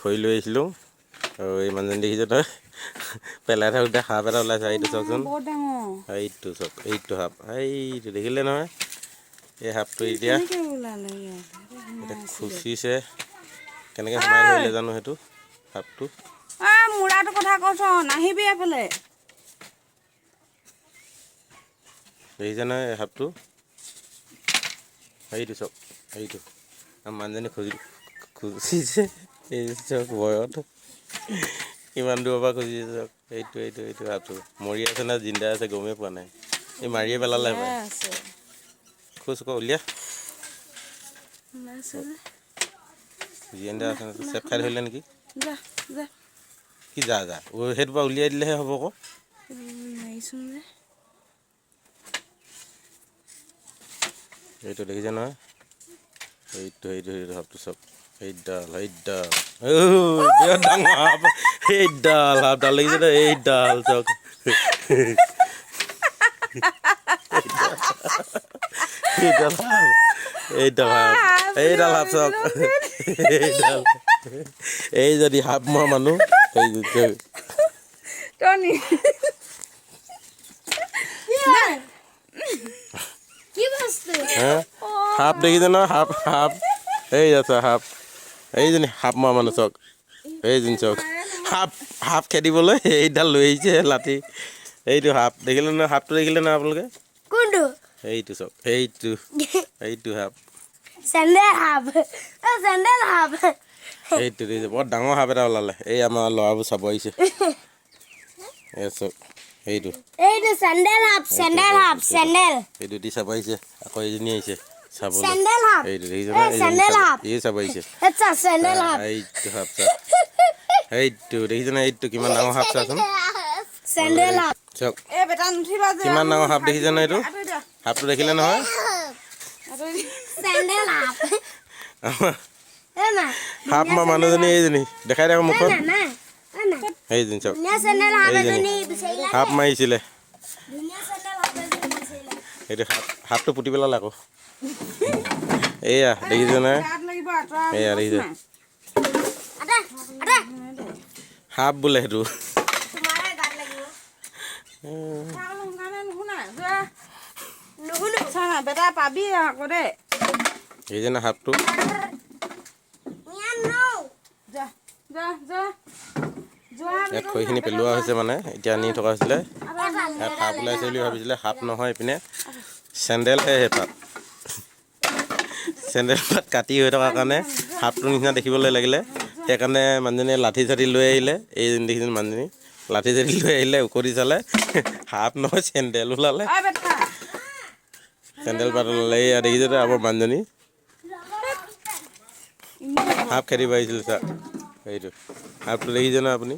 খৰি লৈ আহিছিলোঁ আৰু এই মানুহজন দেখিছে তই পেলাই থাকোঁতে সাপ এটা ওলাইছে এইটো চাওকচোন এইটো চাওক এইটো সাপ এইটো দেখিলে নহয় এই সাপটো এতিয়া খুচিছে কেনেকৈ সোমাই ধৰিলে জানো সেইটো সাপটো মুৰাটো কথা কৈছ নাহিবি এফালে দেখিছে নহয় এই সাপটো এইটো চাওক এইটো মানুহজনী খুচিছে এই চাওক ভয়ত কিমান দূৰৰ পৰা খুজিছে চাওক এইটো এইটো এইটো সাপটো মৰি আছে না জিন্দা আছে গমেই পোৱা নাই এই মাৰিয়ে পেলালে খোজ আকৌ উলিয়া জিন্দা আছে চেপ খাই ধৰিলে নেকি কি যা যা সেইটো পৰা উলিয়াই দিলেহে হ'ব আকৌ এইটো দেখিছে নহয় এইটো এইটো সেইটো সাপটো চাওক এইডাল বিৰাট ডাঙৰ সাপ এইডাল সাপডাল দেখিছে ন এইডাল চাওক এইডাল সাপ এইডাল সাপ চাওক এইডাল এই যদি সাপ মৰা মানুহ সাপ দেখিছে ন সাপ সাপ এই আছে সাপ এইজনী সাপ মৰা মানুহ চাওক এইজনী চাওক সাপ খেদিবলৈ এইডাল লৈ আহিছে লাঠি এইটো সাপ দেখিলে নহয় সাপটো দেখিলে নহয় আপোনালোকে এইটো চাওক এইটো সাপ এইটো দেখিছে বৰ ডাঙৰ সাপ এটা ওলালে এই আমাৰ ল'ৰাবোৰ চাব আহিছে এই চাওক এইটো এইটো দি চাব আহিছে আকৌ এইজনী আহিছে চাবলৈ এইটো দেখিছে এই চাব আহিছে এইটো সাপ চাওক এইটো দেখিছে না এইটো কিমান ডাঙৰ সাপ চাচোন চাওক কিমান ডাঙৰ সাপ দেখিছে না এইটো সাপটো দেখিলে নহয় সাপ মৰা মানুহজনী এইজনী দেখাই দে মুখত এইজনী চাওক এইজনী সাপ মাৰিছিলে এইটো সাপটো পুতি পেলালে আকৌ এয়া দেখিছে নহয় এয়া দেখিছে সাপ বোলে সেইটো পাবি আকৌ দেই দেখিছে না সাপটো ইয়াত খৰিখিনি পেলোৱা হৈছে মানে এতিয়া আনি থকা হৈছিলে ইয়াত সাপ ওলাইছে বুলি ভাবিছিলে সাপ নহয় এইপিনে চেণ্ডেলহে সেই পাত চেণ্ডেল পাত কাটি হৈ থকাৰ কাৰণে সাপটোৰ নিচিনা দেখিবলৈ লাগিলে সেইকাৰণে মানুহজনীয়ে লাঠি চাঠি লৈ আহিলে এইজনী দেখিছে মানুহজনী লাঠি চাঠি লৈ আহিলে উকতি চালে সাপ নহয় চেণ্ডেল ওলালে চেণ্ডেল পাত ওলালে এয়া দেখিছে তো আমাৰ মানুহজনী সাপ খেদিব আহিছিলে ছাৰ এইটো সাপটো দেখিছে ন আপুনি